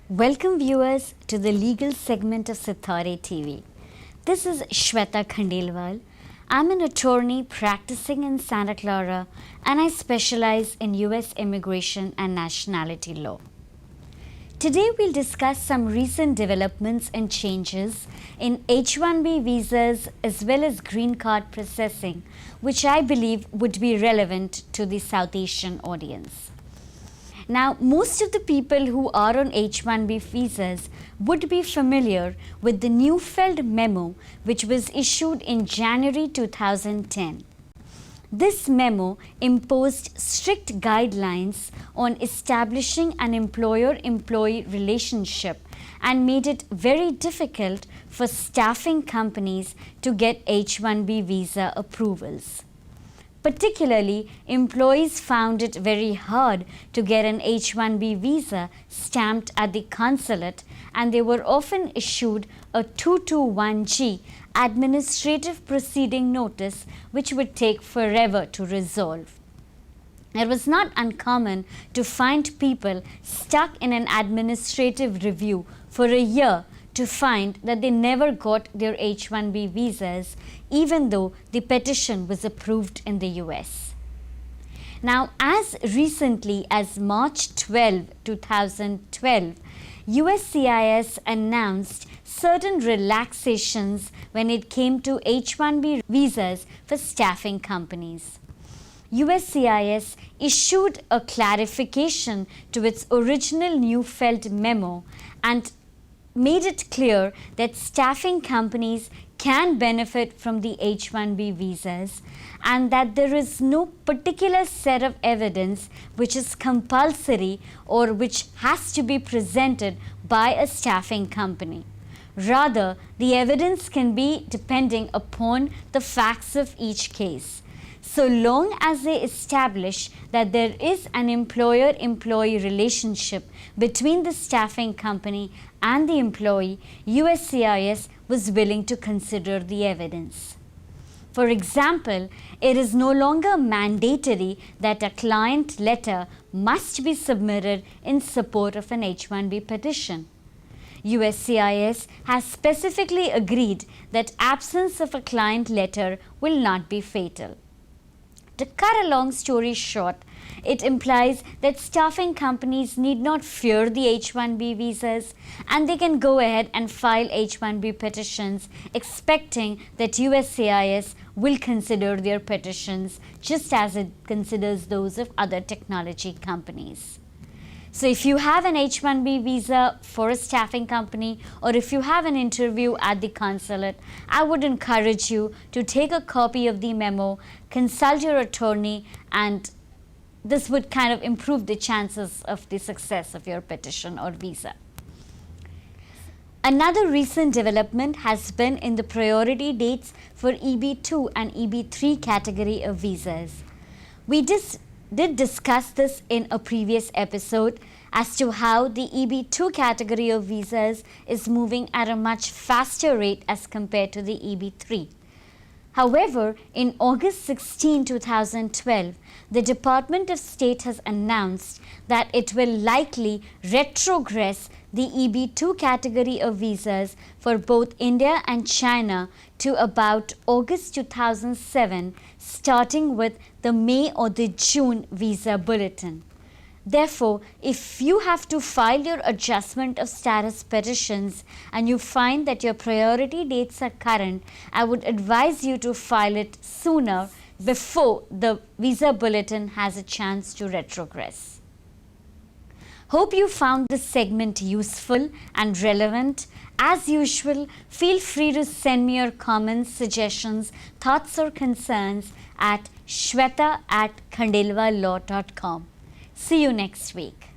Welcome viewers to the legal segment of Sitare TV. This is Sweta Khandelwal. I'm an attorney practicing in Santa Clara and I specialize in US immigration and nationality law. Today we'll discuss some recent developments and changes in H1B visas as well as green card processing, which I believe would be relevant to the South Asian audience. Now, most of the people who are on H1B visas would be familiar with the Neufeld memo which was issued in January 2010. This memo imposed strict guidelines on establishing an employer-employee relationship and made it very difficult for staffing companies to get H1B visa approvals. Particularly, employees found it very hard to get an H1B visa stamped at the consulate, and they were often issued a 221G administrative proceeding notice which would take forever to resolve. It was not uncommon to find people stuck in an administrative review for a year to find that they never got their H1B visas even though the petition was approved in the US. Now, as recently as March 12, 2012, USCIS announced certain relaxations when it came to H1B visas for staffing companies. USCIS issued a clarification to its original Neufeld memo and made it clear that staffing companies can benefit from the H1B visas and that there is no particular set of evidence which is compulsory or which has to be presented by a staffing company. Rather, the evidence can be depending upon the facts of each case. So long as they establish that there is an employer-employee relationship between the staffing company and the employee, USCIS was willing to consider the evidence. For example, it is no longer mandatory that a client letter must be submitted in support of an H1B petition. USCIS has specifically agreed that absence of a client letter will not be fatal. To cut a long story short, it implies that staffing companies need not fear the H1B visas and they can go ahead and file H1B petitions expecting that USCIS will consider their petitions just as it considers those of other technology companies. So if you have an H1B visa for a staffing company or if you have an interview at the consulate, I would encourage you to take a copy of the memo, consult your attorney, and this would kind of improve the chances of the success of your petition or visa. Another recent development has been in the priority dates for EB2 and EB3 category of visas. We did discuss this in a previous episode as to how the EB2 category of visas is moving at a much faster rate as compared to the EB3. However, in August 16, 2012, the Department of State has announced that it will likely retrogress the EB2 category of visas for both India and China to about August 2007, starting with the May or the June visa bulletin. Therefore, if you have to file your adjustment of status petitions and you find that your priority dates are current, I would advise you to file it sooner before the visa bulletin has a chance to retrogress. Hope you found this segment useful and relevant. As usual, feel free to send me your comments, suggestions, thoughts or concerns at shweta@khandelwallaw.com. See you next week.